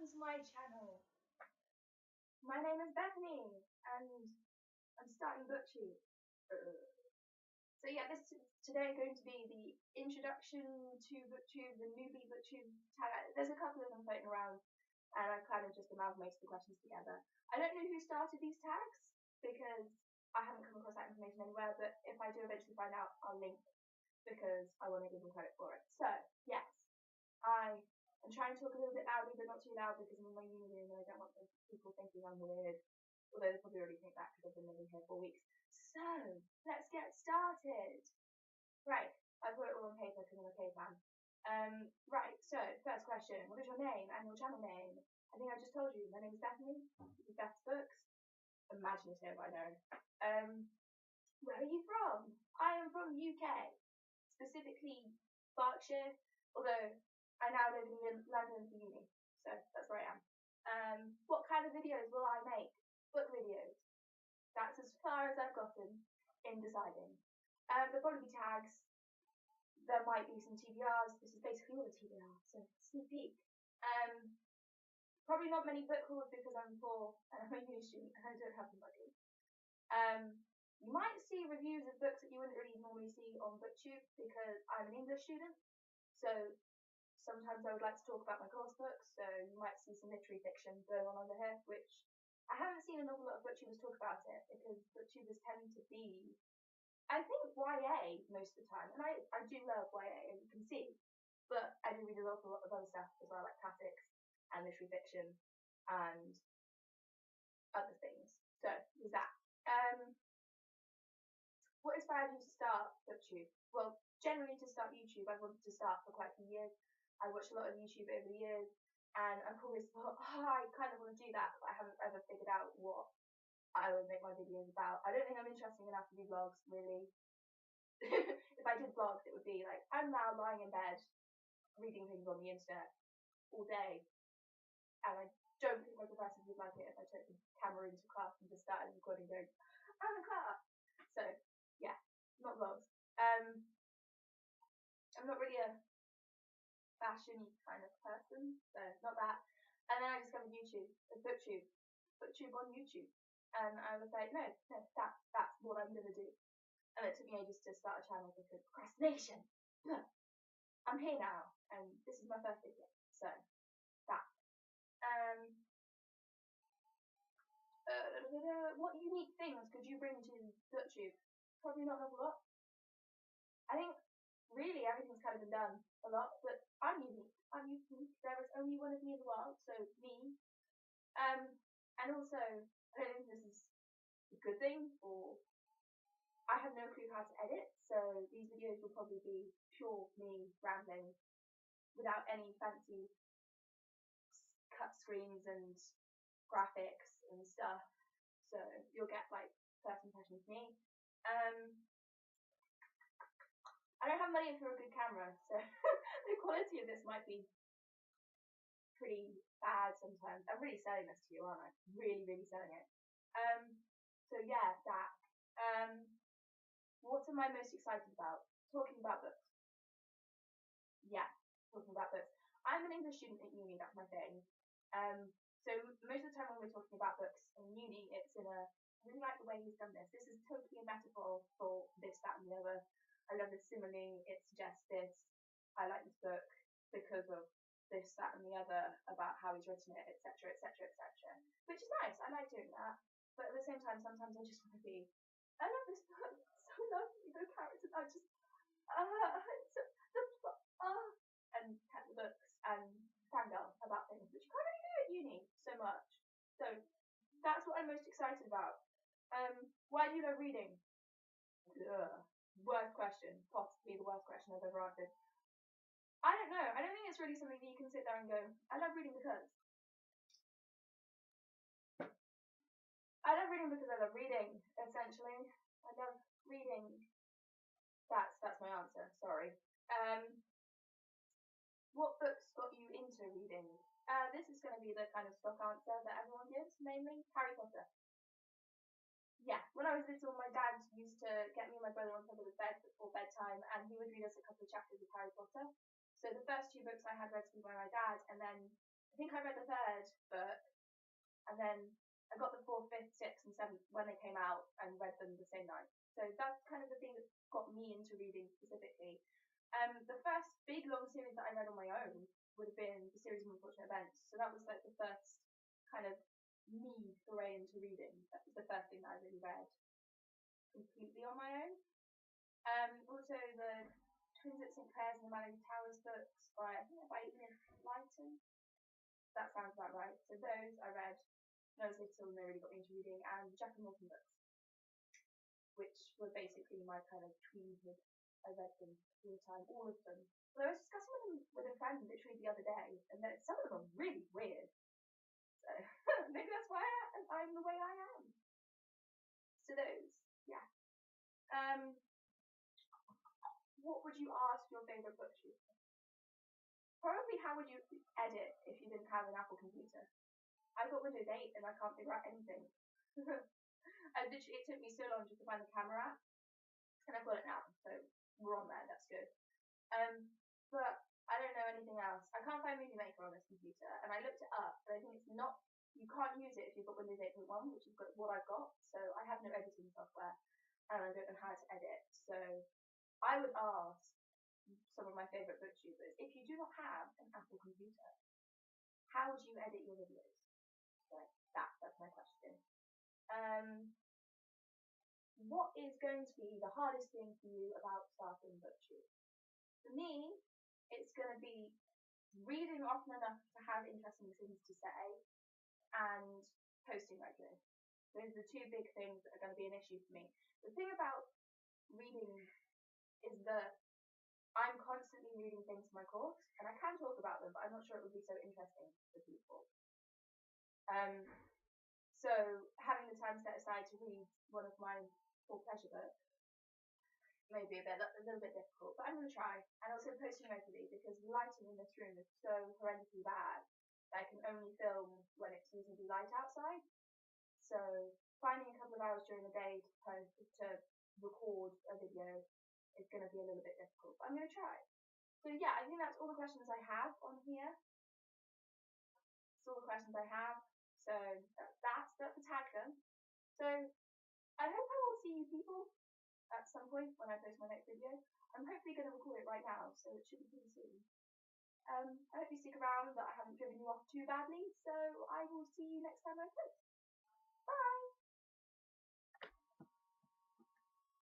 to my channel. My name is Bethany and I'm starting Booktube. So yeah, this is today going to be the introduction to Booktube, the newbie Booktube tag. There's a couple of them floating around and I kind of just amalgamated the questions together. I don't know who started these tags because I haven't come across that information anywhere, but if I do eventually find out, I'll link because I want to give them credit for it. So yes, I am trying to talk a little bit loudly, but not too loud because I'm in my uni room and I don't want people thinking I'm weird. Although they probably already think that because I've been living here 4 weeks. So let's get started. Right, I put it all on paper because I'm a caveman. Right, so first question, what is your name and your channel name? I think I just told you, my name is Bethany, this is Beth's Books. Imaginative, I know. Where are you from? I am from UK, specifically Berkshire, although I now live in London for uni, so that's where I am. What kind of videos will I make? Book videos. That's as far as I've gotten in deciding. There'll probably be tags. There might be some TBRs. This is basically all a TBR, so sneak peek. Probably not many book hauls because I'm poor and I'm a uni student and I don't have the money. You might see reviews of books that you wouldn't really normally see on Booktube because I'm an English student, so sometimes I would like to talk about my course books, so you might see some literary fiction going on over here, which I haven't seen an awful lot of booktubers talk about it because booktubers tend to be, I think, YA most of the time, and I do love YA, as you can see, but I do read an awful lot of other stuff as well, like classics and literary fiction and other things. So there's that. What inspired you to start Booktube? Well, generally to start YouTube, I've wanted to start for quite a few years. I watched a lot of YouTube over the years, and I've always thought, I kind of want to do that, but I haven't ever figured out what I would make my videos about. I don't think I'm interesting enough to do vlogs, really. If I did vlogs, it would be like, I'm now lying in bed, reading things on the internet all day, and I don't think my professors would like it if I took the camera into class and just started recording going, I'm in class. So yeah, not vlogs. I'm not really a fashion-y kind of person, so not that. And then I discovered YouTube, Booktube on YouTube. And I was like, no, that's what I'm gonna do. And it took me ages to start a channel because procrastination. I'm here now, and this is my first video, so that. What unique things could you bring to Booktube? Probably not an awful lot. I think really everything's kind of been done a lot, but I'm unique. There is only one of me in the world, so me. And also, I don't think this is a good thing, or I have no clue how to edit, so these videos will probably be pure me rambling without any fancy cut screens and graphics and stuff. So you'll get like first impression of me. I don't have money for a good camera, so the quality of this might be pretty bad sometimes. I'm really selling this to you, aren't I? Really, really selling it. So yeah, that. What am I most excited about? Talking about books. Yeah, talking about books. I'm an English student at uni, that's my thing. So most of the time when we're talking about books in uni, it's in a, I really like the way he's done this. This is totally a metaphor for this, that, and the other. I love the simile, it suggests this. I like this book because of this, that, and the other about how he's written it, etc., etc., etc. Which is nice, I like doing that. But at the same time, sometimes I just want to be, I love this book, it's so lovely, the characters, I just, and cat the books and fangirl about things, which you can't really do at uni so much. So that's what I'm most excited about. Why do you love reading? Worst question, possibly the worst question I've ever answered. I don't know. I don't think it's really something that you can sit there and go, I love reading because. I love reading because I love reading, essentially. I love reading. That's my answer, sorry. What books got you into reading? This is going to be the kind of stock answer that everyone gives, mainly Harry Potter. Yeah, when I was little, my dad used to get me and my brother on top of the bed before bedtime, and he would read us a couple of chapters of Harry Potter. So the first 2 books I had read to me by my dad, and then I think I read the third book, and then I got the fourth, fifth, sixth, and seventh when they came out and read them the same night. So that's kind of the thing that got me into reading specifically. The first big long series that I read on my own would have been the series of Unfortunate Events. So that was like the first kind of me foray into reading. That was the first thing that I really read completely on my own. Also the Twins at St. Clair's and the Mallory Towers books by Enid Blyton. That sounds about right. So those I read when I was little and they really got me into reading, and Jack and Morton books, which were basically my kind of tweenhood. I read them all the time, all of them. But I was discussing them with a friend literally the other day, and some of them are really weird. So maybe that's why I'm the way I am. So those, yeah. What would you ask your favourite book tutor? Probably how would you edit if you didn't have an Apple computer? I've got Windows 8 and I can't figure out anything. It took me so long just to find the camera app, and I've got it now, so we're on there, that's good. But I don't know anything else. I can't find Movie Maker on this computer, and I looked it up, but I think it's not, you can't use it if you've got Windows 8.1, which is what I've got, so I have no editing software, and I don't know how to edit. So I would ask some of my favourite booktubers, if you do not have an Apple computer, how would you edit your videos? So that's my question. What is going to be the hardest thing for you about starting Booktube? For me, it's going to be reading often enough to have interesting things to say and posting regularly. Those are the two big things that are going to be an issue for me. The thing about reading is that I'm constantly reading things for my course, and I can talk about them, but I'm not sure it would be so interesting for people. So having the time set aside to read one of my full pleasure books may be a little bit difficult, but I'm going to try. And also posting regularly, because the lighting in this room is so horrendously bad that I can only film when it's reasonably light outside. So finding a couple of hours during the day to record a video is going to be a little bit difficult, but I'm going to try. So yeah, I think that's all the questions I have on here. That's all the questions I have. So that's the tag done. So I hope I will see you people at some point when I post my next video. I'm hopefully going to record it right now, so it should be pretty soon. I hope you stick around, that I haven't driven you off too badly, so I will see you next time I post.